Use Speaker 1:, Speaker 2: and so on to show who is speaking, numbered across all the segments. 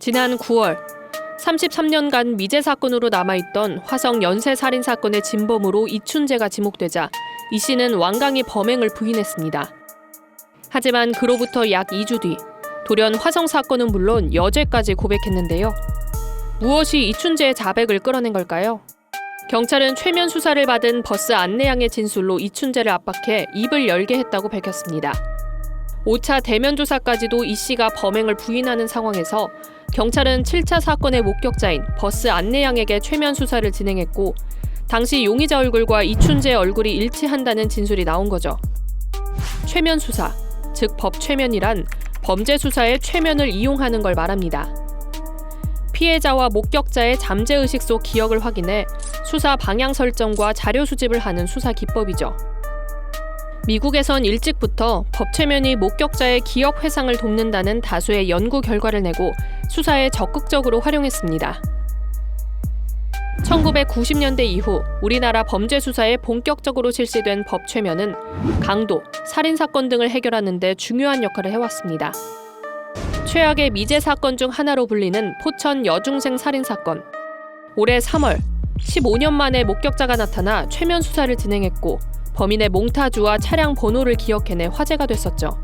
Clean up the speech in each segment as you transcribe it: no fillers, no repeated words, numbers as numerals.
Speaker 1: 지난 9월 33년간 미제 사건으로 남아있던 화성 연쇄 살인 사건의 진범으로 이춘재가 지목되자 이 씨는 완강히 범행을 부인했습니다. 하지만 그로부터 약 2주 뒤 돌연 화성 사건은 물론 여죄까지 고백했는데요. 무엇이 이춘재의 자백을 끌어낸 걸까요? 경찰은 최면 수사를 받은 버스 안내양의 진술로 이춘재를 압박해 입을 열게 했다고 밝혔습니다. 5차 대면 조사까지도 이 씨가 범행을 부인하는 상황에서 경찰은 7차 사건의 목격자인 버스 안내양에게 최면 수사를 진행했고 당시 용의자 얼굴과 이춘재의 얼굴이 일치한다는 진술이 나온 거죠. 최면 수사, 즉 법최면이란 범죄 수사에 최면을 이용하는 걸 말합니다. 피해자와 목격자의 잠재의식 속 기억을 확인해 수사 방향 설정과 자료 수집을 하는 수사 기법이죠. 미국에선 일찍부터 법최면이 목격자의 기억 회상을 돕는다는 다수의 연구 결과를 내고 수사에 적극적으로 활용했습니다. 1990년대 이후 우리나라 범죄 수사에 본격적으로 실시된 법최면은 강도, 살인사건 등을 해결하는 데 중요한 역할을 해왔습니다. 최악의 미제 사건 중 하나로 불리는 포천 여중생 살인사건. 올해 3월, 15년 만에 목격자가 나타나 최면 수사를 진행했고 범인의 몽타주와 차량 번호를 기억해내 화제가 됐었죠.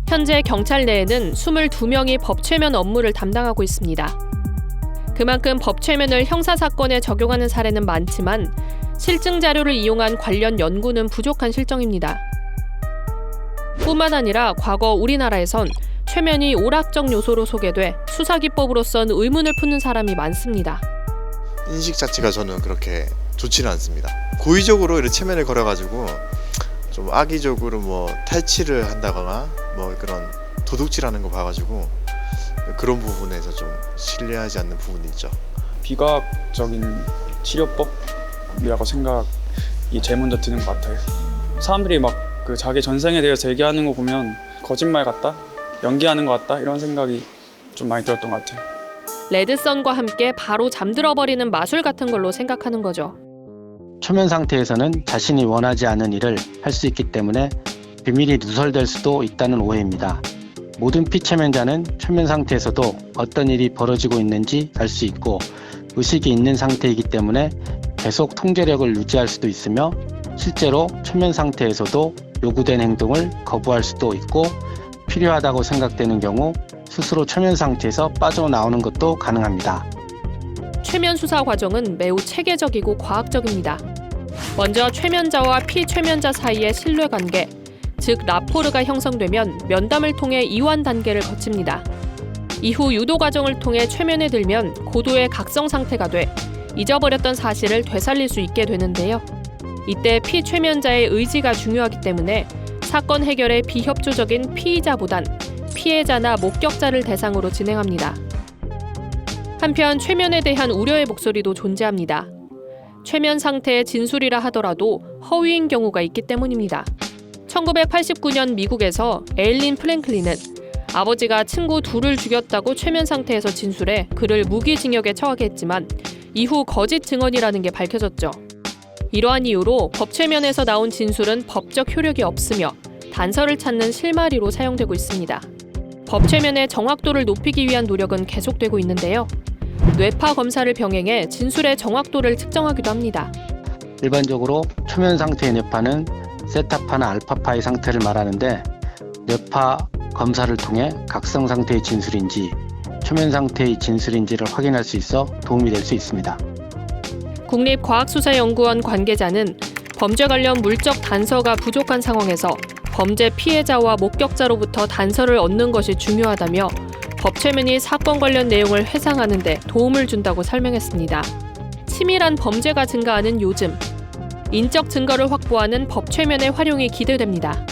Speaker 1: 현재 경찰 내에는 22명이 법최면 업무를 담당하고 있습니다. 그만큼 법최면을 형사사건에 적용하는 사례는 많지만 실증 자료를 이용한 관련 연구는 부족한 실정입니다. 뿐만 아니라 과거 우리나라에선 최면이 오락적 요소로 소개돼 수사기법으로선 의문을 품는 사람이 많습니다.
Speaker 2: 인식 자체가 저는 그렇게 좋지는 않습니다. 고의적으로 이렇게 체면을 걸어가지고 좀 악의적으로 뭐 탈취를 한다거나 뭐 그런 도둑질하는 거 봐가지고 그런 부분에서 좀 신뢰하지 않는 부분이 있죠.
Speaker 3: 비과학적인 치료법이라고 생각이 제일 먼저 드는 것 같아요. 사람들이 막 그 자기 전생에 대해서 얘기하는 거 보면 거짓말 같다, 연기하는 것 같다 이런 생각이 좀 많이 들었던 것 같아요.
Speaker 1: 레드선과 함께 바로 잠들어버리는 마술 같은 걸로 생각하는 거죠.
Speaker 4: 초면 상태에서는 자신이 원하지 않은 일을 할 수 있기 때문에 비밀이 누설될 수도 있다는 오해입니다. 모든 피체면자는 초면 상태에서도 어떤 일이 벌어지고 있는지 알 수 있고 의식이 있는 상태이기 때문에 계속 통제력을 유지할 수도 있으며 실제로 초면 상태에서도 요구된 행동을 거부할 수도 있고 필요하다고 생각되는 경우 스스로 초면 상태에서 빠져나오는 것도 가능합니다.
Speaker 1: 최면 수사 과정은 매우 체계적이고 과학적입니다. 먼저 최면자와 피최면자 사이의 신뢰관계, 즉 라포르가 형성되면 면담을 통해 이완 단계를 거칩니다. 이후 유도 과정을 통해 최면에 들면 고도의 각성 상태가 돼 잊어버렸던 사실을 되살릴 수 있게 되는데요. 이때 피최면자의 의지가 중요하기 때문에 사건 해결에 비협조적인 피의자보단 피해자나 목격자를 대상으로 진행합니다. 한편 최면에 대한 우려의 목소리도 존재합니다. 최면 상태의 진술이라 하더라도 허위인 경우가 있기 때문입니다. 1989년 미국에서 에일린 프랭클린은 아버지가 친구 둘을 죽였다고 최면 상태에서 진술해 그를 무기징역에 처하게 했지만 이후 거짓 증언이라는 게 밝혀졌죠. 이러한 이유로 법최면에서 나온 진술은 법적 효력이 없으며 단서를 찾는 실마리로 사용되고 있습니다. 법최면의 정확도를 높이기 위한 노력은 계속되고 있는데요. 뇌파 검사를 병행해 진술의 정확도를 측정하기도 합니다.
Speaker 4: 일반적으로 초면 상태의 뇌파는 세타파나 알파파의 상태를 말하는데 뇌파 검사를 통해 각성 상태의 진술인지 초면 상태의 진술인지를 확인할 수 있어 도움이 될 수 있습니다.
Speaker 1: 국립과학수사연구원 관계자는 범죄 관련 물적 단서가 부족한 상황에서 범죄 피해자와 목격자로부터 단서를 얻는 것이 중요하다며 법최면이 사건 관련 내용을 회상하는 데 도움을 준다고 설명했습니다. 치밀한 범죄가 증가하는 요즘, 인적 증거를 확보하는 법최면의 활용이 기대됩니다.